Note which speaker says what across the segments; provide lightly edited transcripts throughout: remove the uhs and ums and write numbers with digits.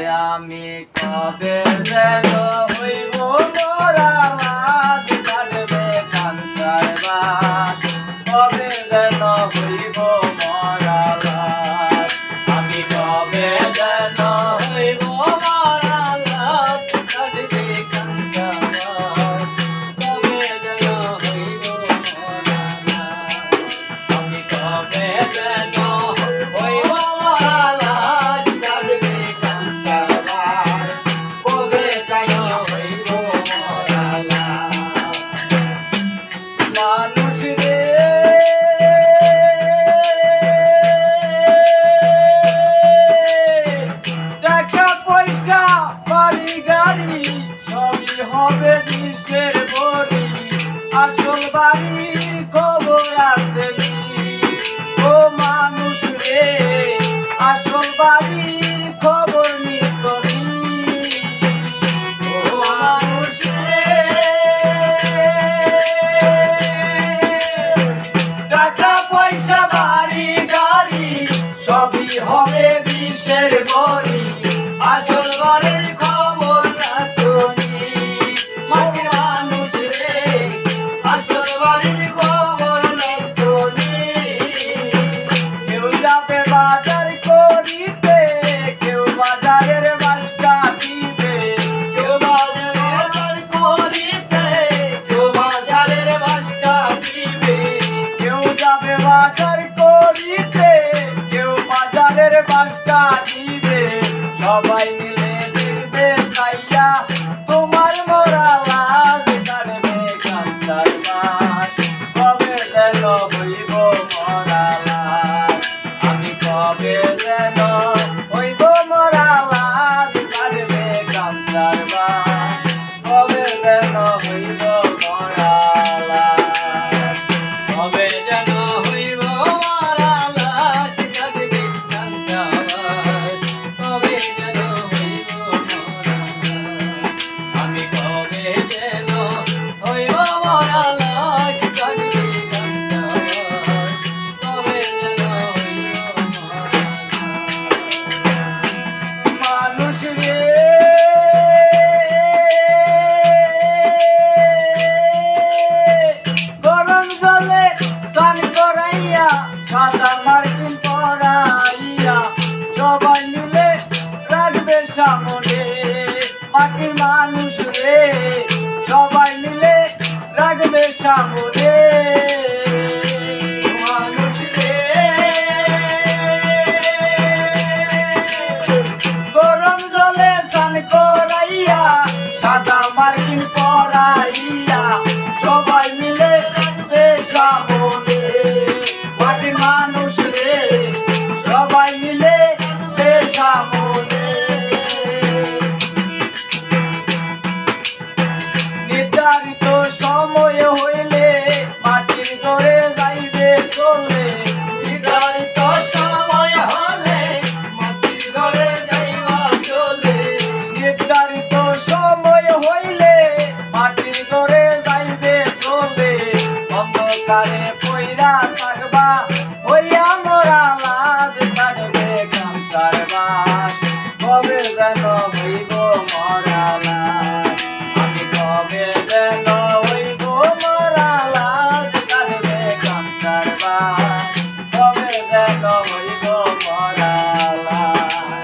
Speaker 1: আমি কবে যেন হইব মোরা লাজ কাটবে কাঞ্চার বাস কবে যেন হইব মোরা লাজ আমি কবে যেন হইব মোরা লাজ কাটবে কাঞ্চার বাস কবে যেন হইব মোরা লাজ আমি কবে যেন হইব মোরা লাজ কাটবে কাঞ্চার বাস কবে যেন হইব মোরা লাজ মানুষ রে টাকা পয়সা বাড়ি গাড়ি সবই হবে বিশ্বের বড়ি আসল বাড়ি খবর আছে ও মানুষ রে আসল বাড়ি খবর নিছনি ও মানুষ রে টাকা পয়সা বাড়ি গাড়ি সবই হবে বিশ্বের বড়ি আসল বাড়ির খবর না শুনি মাটির মানুষ রে আসল বাড়ির খবর না শুনি কেউ যাবে বাজার করিতে কেউ বাজারের বাসটা দিবে কেউ বাজার করিতে কেউ বাজারের বাসটা দিবে কেউ যাবে বাজার করিতে কেউ বাজারের বাসটা দিবে সবাই মিলে দেখবে চাইয়া তোমার মোরা লাজ কাটবে কাঞ্চার বাস কবে যেন হইব মোরা লাজ আমি কবে যেন হইব মোরা লাজ কাটবে কাঞ্চার বাস কবে যেন হইব মোরা লাজ কবে যেন হইব মোরা লাজ কাটবে কাঞ্চার বাস কবে যেন হইব মোরা লাজ আমি কবে যেন হইব মোরা লাজ কাটবে কাঞ্চার বাস কবে যেন হইব মোরা লাজ মানুষ রে গরম জলে স্নান করাইয়া সাদা মার্কিন পরাইয়া সবাই মিলে রাখবে সামনে মাটির মানুষ রে সবাই মিলে রাখবে সামনে মানুষ রে গরম জলে স্নান করাইয়া সাদা মার্কিন পরাইয়া সবাই মিলে রাখবে সামনে মাটির মানুষ রে সবাই মিলে রাখবে সামনে নির্ধারিত সময় হইলে মাটির ঘরে যাইবে চলে নির্ধারিত সময় হলে মাটির ঘরে যাইবা চলে নির্ধারিত সময় হইলে মাটির ঘরে যাইবে চলে অন্ধকারে পইরা থাকবা হইয়া মোরা লাজ কাটবে কাঞ্চার বাস কবে যেন হইব মোরা লাজ আমি কবে যেন হইব মোরা লাজ কাটবে কাঞ্চার বাস কবে যেন হইব মোরা লাজ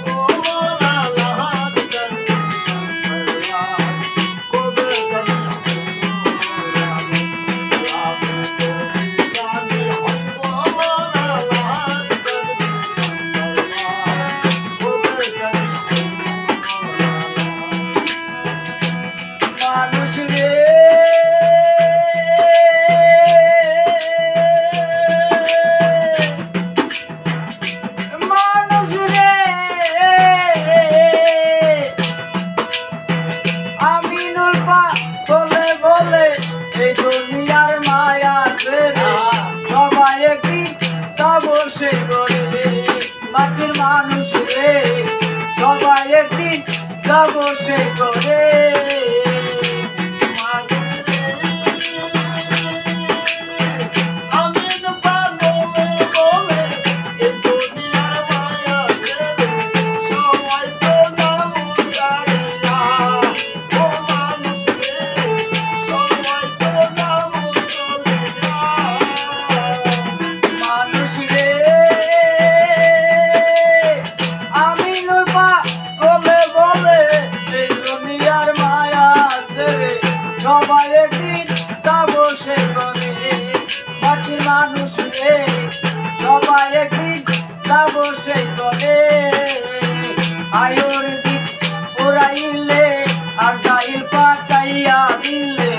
Speaker 1: ও মোরা লাজ কাটবে কাঞ্চার বাস কবে যেন হইব মোরা লাজ আমি হইব মোরা লাজ কাটবে কাঞ্চার বাস কবে যেন হইব মোরা লাজ মানুষ রে মানুষ রে আমি নুলপা বলে বলে এই দুনিয়ার মায়া ছেড়ে সবাই একদিন যাবো সে করে মাটির মানুষ রে সবাই একদিন যাবো সে করে আমি নুলপা বলে বলে এই দুনিয়ার মায়া ছেড়ে করে আয়োর জিত পুরাইলে আর জাইল পাকাইয়া দিলে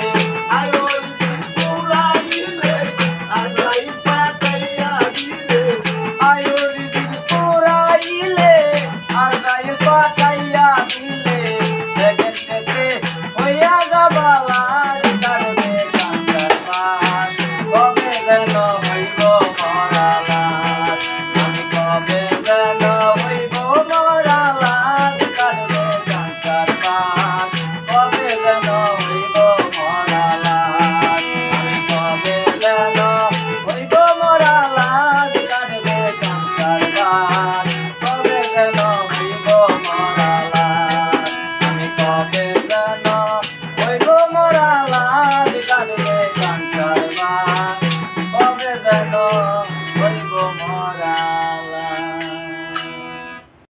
Speaker 1: আয়োর জিত পুরাইলে আর জাইল পাকাইয়া দিলে আয়োর জিত পুরাইলে আর জাইল পাকাইয়া দিলে সেকেন্ডে হইয়া যাবালা কারণে কাঞ্চার পান কবে যেন হইব মরালা আমি কবে যেন হইব মরালা কারণে কাঞ্চার পান কবে যেন হইব মরালা আমি কবে যেন হইব মরালা কারণে কাঞ্চার পান কবে যেন হইব মরালা আমি কবে যেন হইব মরালা কারণে কাঞ্চার পান কবে যেন